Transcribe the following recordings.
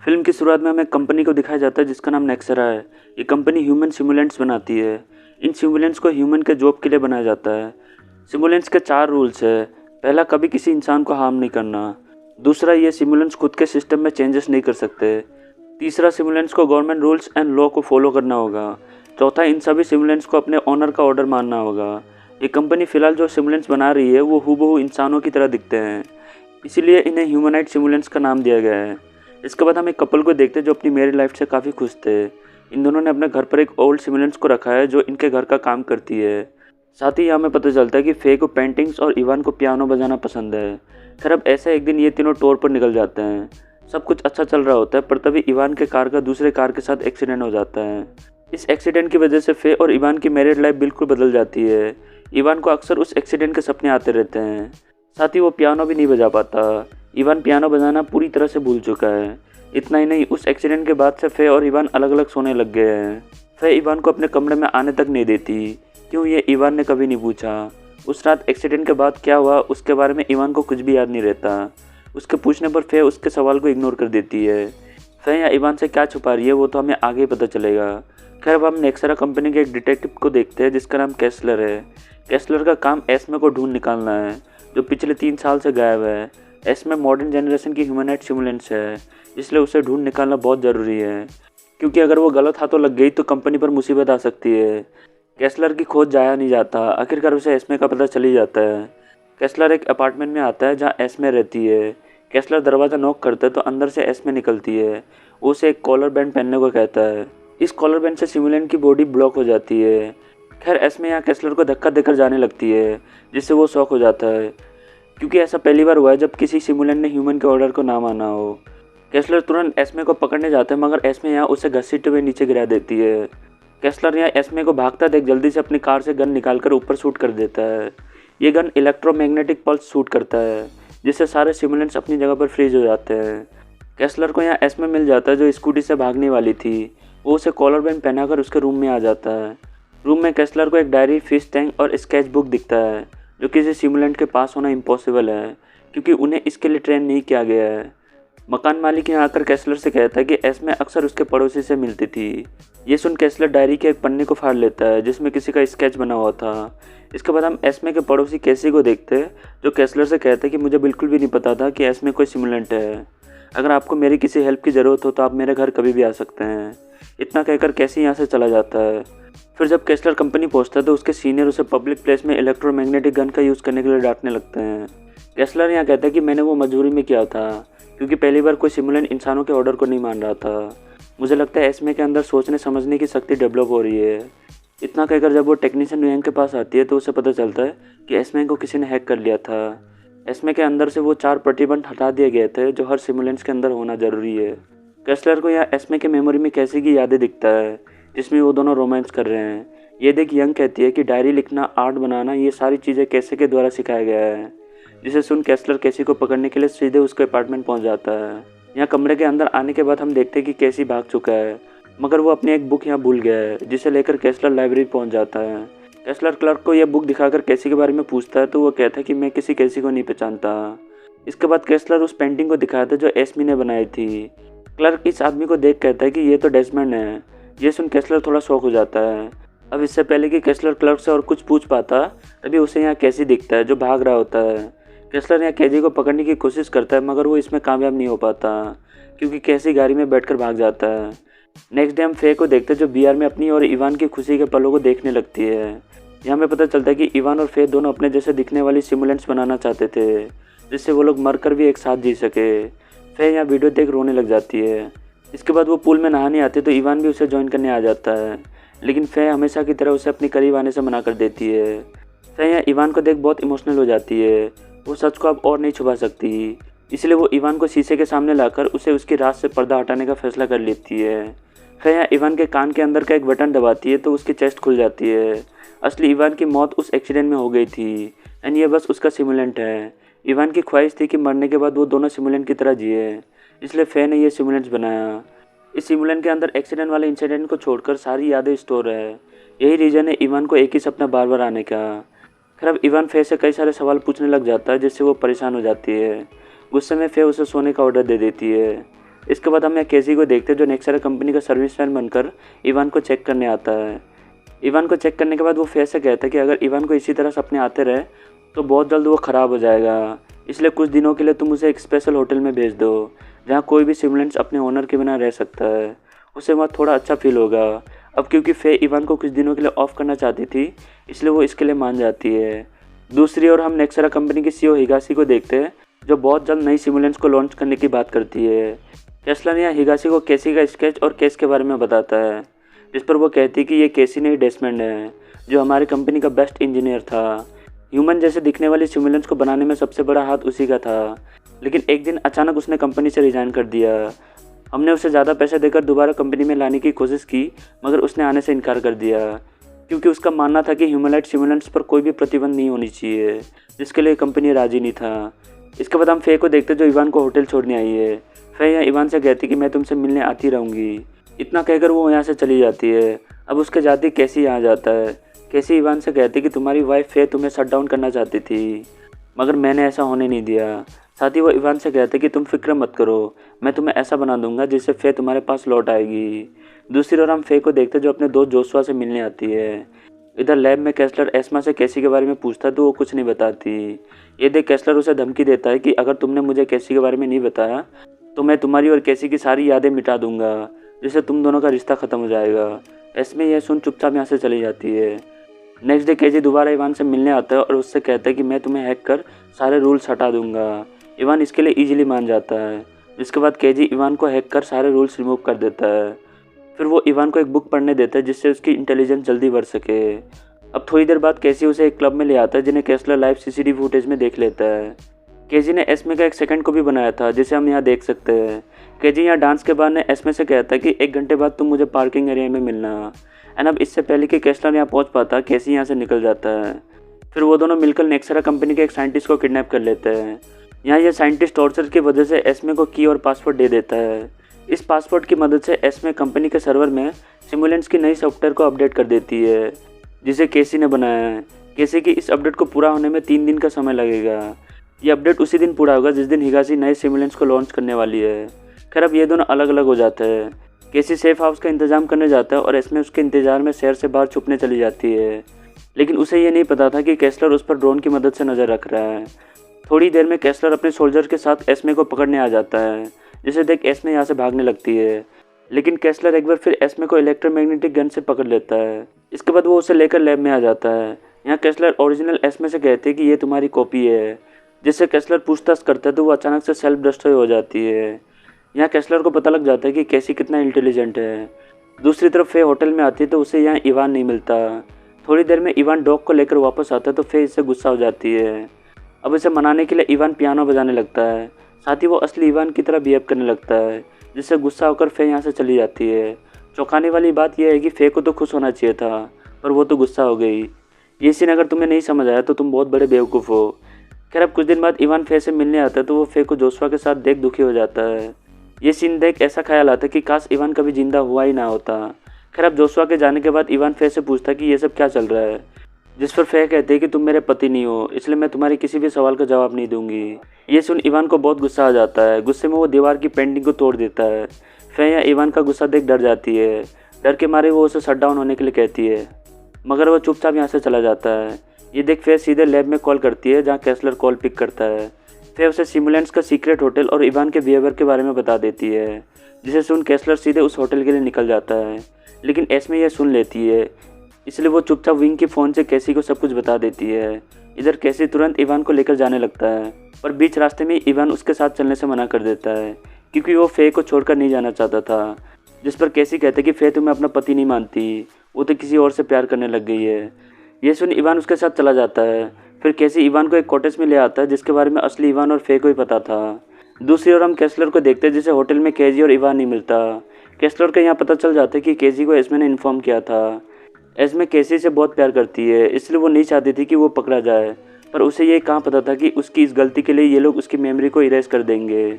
Film की शुरुआत में हमें एक कंपनी को दिखाया जाता है जिसका नाम नेक्सरा है। ये कंपनी ह्यूमन सिमुलेंट्स बनाती है। इन सिमुलेंट्स को ह्यूमन के जॉब के लिए बनाया जाता है। सिमुलेंट्स के 4 रूल्स है। पहला, कभी किसी इंसान को हार्म नहीं करना। दूसरा, ये सिमुलेंट्स खुद के सिस्टम में चेंजेस नहीं कर सकते। तीसरा, सिमुलेंट्स को गवर्नमेंट रूल्स एंड लॉ को फॉलो करना होगा। चौथा, इन सभी सिमुलेंट्स को अपने ओनर का ऑर्डर मानना होगा। ये कंपनी फ़िलहाल जो सिमुलेंट्स बना रही है वो हूबहू इंसानों की तरह दिखते हैं, इसीलिए इन्हें ह्यूमनाइड सिमुलेंट्स का नाम दिया गया है। इसके बाद हम एक कपल को देखते हैं जो अपनी मैरिड लाइफ से काफ़ी खुश थे। इन दोनों ने अपने घर पर एक ओल्ड सिमुलेंट्स को रखा है जो इनके घर का काम करती है। साथ ही हमें पता चलता है कि फे को पेंटिंग्स और इवान को पियानो बजाना पसंद है। खैर, अब ऐसा एक दिन ये तीनों टूर पर निकल जाते हैं। सब कुछ अच्छा चल रहा होता है, पर तभी इवान के कार का दूसरे कार के साथ एक्सीडेंट हो जाता है। इस एक्सीडेंट की वजह से फे और इवान की मैरिड लाइफ बिल्कुल बदल जाती है। इवान को अक्सर उस एक्सीडेंट के सपने आते रहते हैं। साथ ही वो पियानो भी नहीं बजा पाता। इवान पियानो बजाना पूरी तरह से भूल चुका है। इतना ही नहीं, उस एक्सीडेंट के बाद से फे और इवान अलग अलग सोने लग गए हैं। फे इवान को अपने कमरे में आने तक नहीं देती। क्यों, ये इवान ने कभी नहीं पूछा। उस रात एक्सीडेंट के बाद क्या हुआ उसके बारे में इवान को कुछ भी याद नहीं रहता। उसके पूछने पर फे उसके सवाल को इग्नोर कर देती है। फे या इवान से क्या छुपा रही है वो तो हमें आगे ही पता चलेगा। खैर, अब हम नेक्सरा कंपनी के एक डिटेक्टिव को देखते हैं जिसका नाम कैसलर है। कैसलर का काम एस्मे को ढूंढ निकालना है जो पिछले 3 साल से गायब है। एस्मे मॉडर्न जनरेशन की ह्यूमनाइड सिमुलेंट्स है, इसलिए उसे ढूंढ निकालना बहुत ज़रूरी है, क्योंकि अगर वो गलत हाथों लग गई तो कंपनी पर मुसीबत आ सकती है। कैसलर की खोज जाया नहीं जाता, आखिरकार उसे एस्मे का पता चल ही जाता है। कैसलर एक अपार्टमेंट में आता है जहाँ एस्मे रहती है। कैसलर दरवाज़ा नॉक करता है तो अंदर से एस्मे निकलती है। वो उसे एक कॉलर बैंड पहनने को कहता है। इस कॉलर बैंड से सिमुलेंट की बॉडी ब्लॉक हो जाती है। खैर, एस्मे यहाँ कैसलर को धक्का देकर जाने लगती है, जिससे वो शॉक हो जाता है, क्योंकि ऐसा पहली बार हुआ है जब किसी सिमुलेंट ने ह्यूमन के ऑर्डर को ना माना हो। कैसलर तुरंत एस्मे को पकड़ने जाता है, मगर एस्मे यहाँ उसे घसीटते हुए नीचे गिरा देती है। कैसलर यहाँ एस्मे को भागता देख जल्दी से अपनी कार से गन निकालकर ऊपर शूट कर देता है। ये गन इलेक्ट्रोमैग्नेटिक पल्स शूट करता है, जिससे सारे सिमुलेंट्स अपनी जगह पर फ्रीज हो जाते हैं। कैसलर को यहाँ एस्मे मिल जाता है जो स्कूटी से भागने वाली थी। वो उसे कॉलर बैंड पहनाकर उसके रूम में आ जाता है। रूम में कैसलर को एक डायरी, फिश टैंक और स्केच बुक दिखता है, जो किसी सिमुलेंट के पास होना इम्पॉसिबल है, क्योंकि उन्हें इसके लिए ट्रेन नहीं किया गया है। मकान मालिक यहाँ आकर कैसलर से कहता है कि एस्मे अक्सर उसके पड़ोसी से मिलती थी। ये सुन कैसलर डायरी के एक पन्ने को फाड़ लेता है जिसमें किसी का स्केच बना हुआ था। इसके बाद हम एस्मे के पड़ोसी कैसी को देखते हैं, जो कैसलर से कहते हैं कि मुझे बिल्कुल भी नहीं पता था कि एस्मे कोई सिमुलेंट है। अगर आपको मेरी किसी हेल्प की ज़रूरत हो तो आप मेरे घर कभी भी आ सकते हैं। इतना कहकर कैसी यहाँ से चला जाता है। फिर जब कैसलर कंपनी पहुँचता है तो उसके सीनियर उसे पब्लिक प्लेस में इलेक्ट्रोमैग्नेटिक गन का यूज़ करने के लिए डांटने लगते हैं। कैसलर यहाँ कहता है कि मैंने वो मजबूरी में किया था, क्योंकि पहली बार कोई सिमुलेंट इंसानों के ऑर्डर को नहीं मान रहा था। मुझे लगता है एस्मे के अंदर सोचने समझने की शक्ति डेवलप हो रही है। इतना कहकर जब वो टेक्नीशियन यांग के पास आती है तो उसे पता चलता है कि एस्मे को किसी ने हैक कर लिया था। एस्मे के अंदर से वो 4 प्रतिबंध हटा दिए गए थे जो हर सिमुलेंट्स के अंदर होना ज़रूरी है। कैसलर को यहाँ एस्मे के मेमोरी में कैसी की यादें दिखता है जिसमें वो दोनों रोमांस कर रहे हैं। ये देख यंग कहती है कि डायरी लिखना, आर्ट बनाना, ये सारी चीज़ें कैसे के द्वारा सिखाया गया है, जिसे सुन कैसलर कैसी को पकड़ने के लिए सीधे उसके अपार्टमेंट पहुंच जाता है। यहाँ कमरे के अंदर आने के बाद हम देखते हैं कि कैसी भाग चुका है, मगर वो अपनी एक बुक यहाँ भूल गया है, जिसे लेकर कैसलर लाइब्रेरी पहुंच जाता है। कैसलर क्लर्क को यह बुक दिखाकर कैसी के बारे में पूछता है तो वो कहता है कि मैं किसी कैसी को नहीं पहचानता। इसके बाद कैसलर उस पेंटिंग को दिखाता है जो एस्मी ने बनाई थी। क्लर्क इस आदमी को देख कहता है कि ये तो डेस्मंड है। ये सुन कैसलर थोड़ा शॉक हो जाता है। अब इससे पहले कि कैसलर क्लर्क से और कुछ पूछ पाता, तभी उसे यहाँ कैसी दिखता है जो भाग रहा होता है। कैसलर यहाँ कैदी को पकड़ने की कोशिश करता है, मगर वो इसमें कामयाब नहीं हो पाता, क्योंकि कैसी गाड़ी में बैठकर भाग जाता है। नेक्स्ट डे हम फे को देखते हैं जो बीआर में अपनी और इवान की खुशी के पलों को देखने लगती है। यहाँ हमें पता चलता है कि इवान और फे दोनों अपने जैसे दिखने वाली सिमुलेंट्स बनाना चाहते थे, जिससे वो लोग मरकर भी एक साथ जी सके। फे यहाँ वीडियो देख रोने लग जाती है। इसके बाद वो पूल में नहाने आते तो इवान भी उसे ज्वाइन करने आ जाता है, लेकिन फे हमेशा की तरह उसे अपने करीब आने से मना कर देती है। फे यहाँ इवान को देख बहुत इमोशनल हो जाती है। वो सच को अब और नहीं छुपा सकती, इसलिए वो इवान को शीशे के सामने लाकर उसे उसकी रात से पर्दा हटाने का फैसला कर लेती है। फे यहाँ इवान के कान के अंदर का एक बटन दबाती है तो उसकी चेस्ट खुल जाती है। असली इवान की मौत उस एक्सीडेंट में हो गई थी एंड ये बस उसका सिमुलेंट है। इवान की ख्वाहिश थी कि मरने के बाद वो दोनों सिमुलेंट की तरह जिए, इसलिए फे ने ये सिमुलेंट्स बनाया। इस सिमुलेंट के अंदर एक्सीडेंट वाले इंसिडेंट को छोड़कर सारी यादें स्टोर है। यही रीज़न है इवान को एक ही सपना बार बार आने का। खैर, अब इवान फे से कई सारे सवाल पूछने लग जाता है, जिससे वो परेशान हो जाती है। गुस्से में फे उसे सोने का ऑर्डर दे देती है। इसके बाद हम यहाँ केसी को देखते हैं जो नेक्सरा कंपनी का सर्विसमैन बनकर इवान को चेक करने आता है। इवान को चेक करने के बाद वो फेस से कहता है कि अगर इवान को इसी तरह सपने आते रहे तो बहुत जल्द वो ख़राब हो जाएगा, इसलिए कुछ दिनों के लिए तुम उसे एक स्पेशल होटल में भेज दो जहाँ कोई भी सिमुलेंट्स अपने ओनर के बिना रह सकता है, उसे वहाँ थोड़ा अच्छा फील होगा। अब क्योंकि फे इवान को कुछ दिनों के लिए ऑफ करना चाहती थी इसलिए वो इसके लिए मान जाती है। दूसरी ओर हम नेक्सरा कंपनी की सीईओ हिगासी को देखते हैं जो बहुत जल्द नई सिमुलेंट्स को लॉन्च करने की बात करती है। केसलर यहाँ हिगासी को केसी का स्केच और केस के बारे में बताता है, जिस पर वो कहती है कि ये केसी नहीं डेस्मंड है जो हमारी कंपनी का बेस्ट इंजीनियर था। ह्यूमन जैसे दिखने वाली सिमुलेंट्स को बनाने में सबसे बड़ा हाथ उसी का था, लेकिन एक दिन अचानक उसने कंपनी से रिज़ाइन कर दिया। हमने उसे ज़्यादा पैसे देकर दोबारा कंपनी में लाने की कोशिश की मगर उसने आने से इनकार कर दिया क्योंकि उसका मानना था कि ह्यूमनलाइट सिमुलेंट्स पर कोई भी प्रतिबंध नहीं होनी चाहिए, जिसके लिए कंपनी राजी नहीं था। इसके बाद हम फे को देखते जो इवान को होटल छोड़ने आई है। फे यहाँ इवान से कहती कि मैं तुमसे मिलने आती रहूँगी। इतना कहकर वो यहाँ से चली जाती है। अब उसके जाते कैसी यहाँ जाता है। कैसी इवान से कहती कि तुम्हारी वाइफ फे तुम्हें शट डाउन करना चाहती थी मगर मैंने ऐसा होने नहीं दिया। साथ ही वो इवान से कहते कि तुम फिक्र मत करो, मैं तुम्हें ऐसा बना दूंगा जिससे फे तुम्हारे पास लौट आएगी। दूसरी ओर हम फे को देखते जो अपने दोस्त जोशुआ से मिलने आती है। इधर लैब में केसलर एस्मा से कैसी के बारे में पूछता तो वो कुछ नहीं बताती। ये देख केसलर उसे धमकी देता है कि अगर तुमने मुझे कैसी के बारे में नहीं बताया तो मैं तुम्हारी और कैसी की सारी यादें मिटा दूंगा, जिससे तुम दोनों का रिश्ता ख़त्म हो जाएगा। एस्मा यह सुन चुपचाप यहाँ से चली जाती है। नेक्स्ट डे केजी दोबारा इवान से मिलने आता है और उससे कहता है कि मैं तुम्हें हैक कर सारे रूल्स हटा दूंगा। इवान इसके लिए इजीली मान जाता है, जिसके बाद केजी इवान को हैक कर सारे रूल्स रिमूव कर देता है। फिर वो इवान को एक बुक पढ़ने देता है जिससे उसकी इंटेलिजेंस जल्दी बढ़ सके। अब थोड़ी देर बाद केजी उसे एक क्लब में ले आता है जिन्हें केसलर लाइव सीसीटीवी फुटेज में देख लेता है। केजी ने एस्मे का एक सेकंड को भी बनाया था जिसे हम यहाँ देख सकते हैं। केजी यहाँ डांस के बाद ने एस्मे से कहता है कि 1 घंटे बाद तुम मुझे पार्किंग एरिया में मिलना। एंड अब इससे पहले कि केसलर यहाँ पहुँच पाता केसी यहाँ से निकल जाता है। फिर वो दोनों मिलकर नेक्सरा कंपनी के एक साइंटिस्ट को किडनैप कर लेते हैं। यहाँ यह साइंटिस्ट टॉर्चर की वजह से एस्मे को की और पासवर्ड दे देता है। इस पासवर्ड की मदद से एस्मे कंपनी के सर्वर में सिमुलेंट्स की नई सॉफ्टवेयर को अपडेट कर देती है जिसे केसी ने बनाया है। केसी की इस अपडेट को पूरा होने में 3 दिन का समय लगेगा। ये अपडेट उसी दिन पूरा होगा जिस दिन हिगासी नए सिमुलेंट्स को लॉन्च करने वाली है। खैर अब ये दोनों अलग अलग हो जाते हैं। केसी सेफ हाउस का इंतजाम करने जाता है और एस्मे उसके इंतजार में शहर से बाहर छुपने चली जाती है, लेकिन उसे ये नहीं पता था कि केसलर उस पर ड्रोन की मदद से नज़र रख रहा है। थोड़ी देर में केसलर अपने सोल्जर के साथ एस्मे को पकड़ने आ जाता है, जिसे देख एस्मे यहाँ से भागने लगती है, लेकिन केसलर एक बार फिर एस्मे को इलेक्ट्रोमैग्नेटिक गन से पकड़ लेता है। इसके बाद वो उसे लेकर लैब में आ जाता है। यहाँ केसलर ओरिजिनल एस्मे से कहते हैं कि ये तुम्हारी कॉपी है, जिससे केसलर पूछताछ करता है तो वो अचानक से सेल्फ डिस्ट्रॉय हो जाती है। यहाँ केसलर को पता लग जाता है कि कैसी कितना इंटेलिजेंट है। दूसरी तरफ फे होटल में आती है तो उसे यहाँ इवान नहीं मिलता। थोड़ी देर में इवान डॉग को लेकर वापस आता है तो फे इससे गुस्सा हो जाती है। अब इसे मनाने के लिए इवान पियानो बजाने लगता है, साथ ही वो असली इवान की तरह बिहेव करने लगता है, जिससे गुस्सा होकर फे यहाँ से चली जाती है। चौंकाने वाली बात यह है कि फे को तो खुश होना चाहिए था पर वो तो गुस्सा हो गई। ये सीन अगर तुम्हें नहीं समझ आया तो तुम बहुत बड़े बेवकूफ़ हो। खैर अब कुछ दिन बाद इवान फे से मिलने आता है तो वो फे को जोशुआ के साथ देख दुखी हो जाता है। ये सीन देख ऐसा ख्याल आता है कि काश इवान कभी जिंदा हुआ ही ना होता। खैर अब जोशुआ के जाने के बाद इवान फे से पूछता है कि ये सब क्या चल रहा है, जिस पर फे कहते हैं कि तुम मेरे पति नहीं हो, इसलिए मैं तुम्हारे किसी भी सवाल का जवाब नहीं दूंगी। ये सुन इवान को बहुत गुस्सा आ जाता है। गुस्से में वो दीवार की पेंटिंग को तोड़ देता है। फे या इवान का गुस्सा देख डर जाती है। डर के मारे वो उसे शट डाउन होने के लिए कहती है, मगर वो चुपचाप यहाँ से चला जाता है। ये देख फे सीधे लैब में कॉल करती है जहाँ केसलर कॉल पिक करता है। फे उसे सिमुलेंट्स का सीक्रेट होटल और इवान के बिहेवियर के बारे में बता देती है, जिसे सुन केसलर सीधे उस होटल के लिए निकल जाता है, लेकिन एस्मे यह सुन लेती है, इसलिए वो चुपचाप विंग के फ़ोन से कैसी को सब कुछ बता देती है। इधर कैसी तुरंत इवान को लेकर जाने लगता है, पर बीच रास्ते में इवान उसके साथ चलने से मना कर देता है क्योंकि वो फे को छोड़कर नहीं जाना चाहता था। जिस पर कैसी कहते कि फे तुम्हें अपना पति नहीं मानती, वो तो किसी और से प्यार करने लग गई है। ये सुन इवान उसके साथ चला जाता है। फिर कैसी इवान को एक कॉटेज में ले आता है जिसके बारे में असली इवान और फे को ही पता था। दूसरी ओर हम केसलर को देखते हैं जिसे होटल में केजी और इवान नहीं मिलता। केसलर को यहाँ पता चल जाता है कि केजी को एस्मे ने इन्फॉर्म किया था। एस्मे केसी से बहुत प्यार करती है, इसलिए वो नहीं चाहती थी कि वो पकड़ा जाए, पर उसे ये कहाँ पता था कि उसकी इस गलती के लिए ये लोग उसकी मेमोरी को इरेज कर देंगे।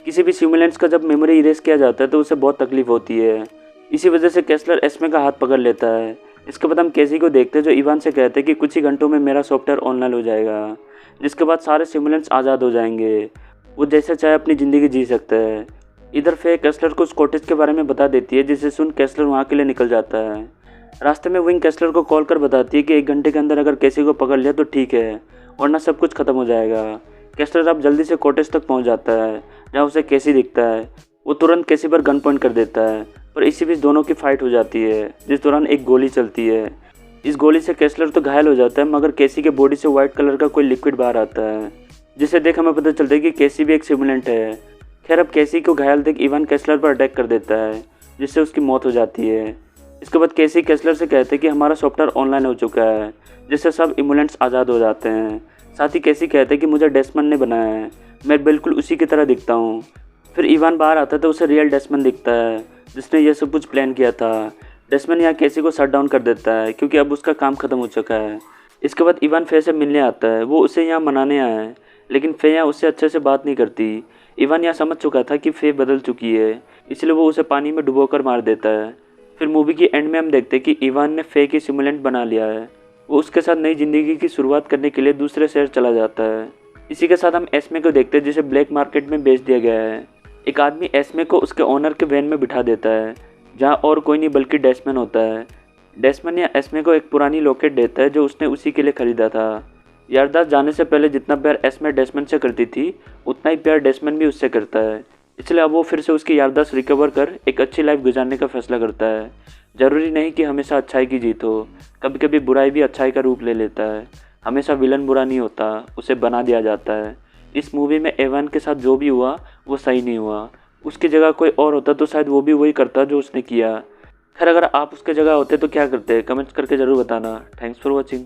किसी भी सिमुलेंट्स का जब मेमोरी इरेज किया जाता है तो उसे बहुत तकलीफ होती है। इसी वजह से केसलर एस्मे का हाथ पकड़ लेता है। इसके बाद हम केसी को देखते हैं जो इवान से कहते हैं कि कुछ ही घंटों में मेरा सॉफ्टवेयर ऑनलाइन हो जाएगा, जिसके बाद सारे सिमुलेंट्स आज़ाद हो जाएंगे। वो जैसे चाहे अपनी ज़िंदगी जी सकता है। इधर फे केस्लर को उस कॉटेज के बारे में बता देती है, जिसे सुन केस्लर वहाँ के लिए निकल जाता है। रास्ते में विंग केस्लर को कॉल कर बताती है कि 1 घंटे के अंदर अगर केसी को पकड़ लिया तो ठीक है, वरना सब कुछ खत्म हो जाएगा। केस्लर अब जल्दी से कॉटेज तक पहुँच जाता है, जहाँ उसे केसी दिखता है। वो तुरंत केसी पर गन पॉइंट कर देता है, पर इसी बीच दोनों की फाइट हो जाती है, जिस दौरान एक गोली चलती है। इस गोली से केस्लर तो घायल हो जाता है, मगर केसी के बॉडी से व्हाइट कलर का कोई लिक्विड बाहर आता है, जिसे देख हमें पता चलता है कि केसी भी एक सिमुलेंट है। खैर, अब केसी को घायल देख इवान केस्लर पर अटैक कर देता है, जिससे उसकी मौत हो जाती है। इसके बाद केसी केस्लर से कहते हैं कि हमारा सॉफ्टवेयर ऑनलाइन हो चुका है, जिससे सब इमुलेंट्स आज़ाद हो जाते हैं। साथ ही केसी कहते हैं कि मुझे डेस्मंड ने बनाया है, मैं बिल्कुल उसी की तरह दिखता हूँ। फिर इवान बाहर आता है तो उसे रियल डेस्मंड दिखता है, जिसने यह सब कुछ प्लान किया था। डेस्मंड यहाँ केसी को शट डाउन कर देता है, क्योंकि अब उसका काम खत्म हो चुका है। इसके बाद इवान फे से मिलने आता है, वो उसे यहाँ मनाने आया है, लेकिन फे यहाँ उससे अच्छे से बात नहीं करती। इवान यहाँ समझ चुका था कि फे बदल चुकी है, इसलिए वो उसे पानी में डुबोकर मार देता है। फिर मूवी की एंड में हम देखते हैं कि इवान ने फे की सिमुलेंट बना लिया है। वो उसके साथ नई ज़िंदगी की शुरुआत करने के लिए दूसरे शहर चला जाता है। इसी के साथ हम एस्मे को देखते हैं, जिसे ब्लैक मार्केट में बेच दिया गया है। एक आदमी एस्मे को उसके ओनर के वैन में बिठा देता है, जहाँ और कोई नहीं बल्कि डेस्मन होता है। डेस्मन या एस्मे को एक पुरानी लॉकेट देता है, जो उसने उसी के लिए ख़रीदा था। यारदाश्त जाने से पहले जितना प्यार एस्मे डेस्मन से करती थी, उतना ही प्यार डेस्मन भी उससे करता है। इसलिए अब वो फिर से उसकी यारदाश्त रिकवर कर एक अच्छी लाइफ गुजारने का फैसला करता है। ज़रूरी नहीं कि हमेशा अच्छाई की जीत हो, कभी कभी बुराई भी अच्छाई का रूप ले लेता है। हमेशा विलन बुरा नहीं होता, उसे बना दिया जाता है। इस मूवी में एवान के साथ जो भी हुआ वो सही नहीं हुआ। उसकी जगह कोई और होता तो शायद वो भी वही करता जो उसने किया। खैर, अगर आप उसके जगह होते तो क्या करते, कमेंट्स करके ज़रूर बताना। Thanks for watching.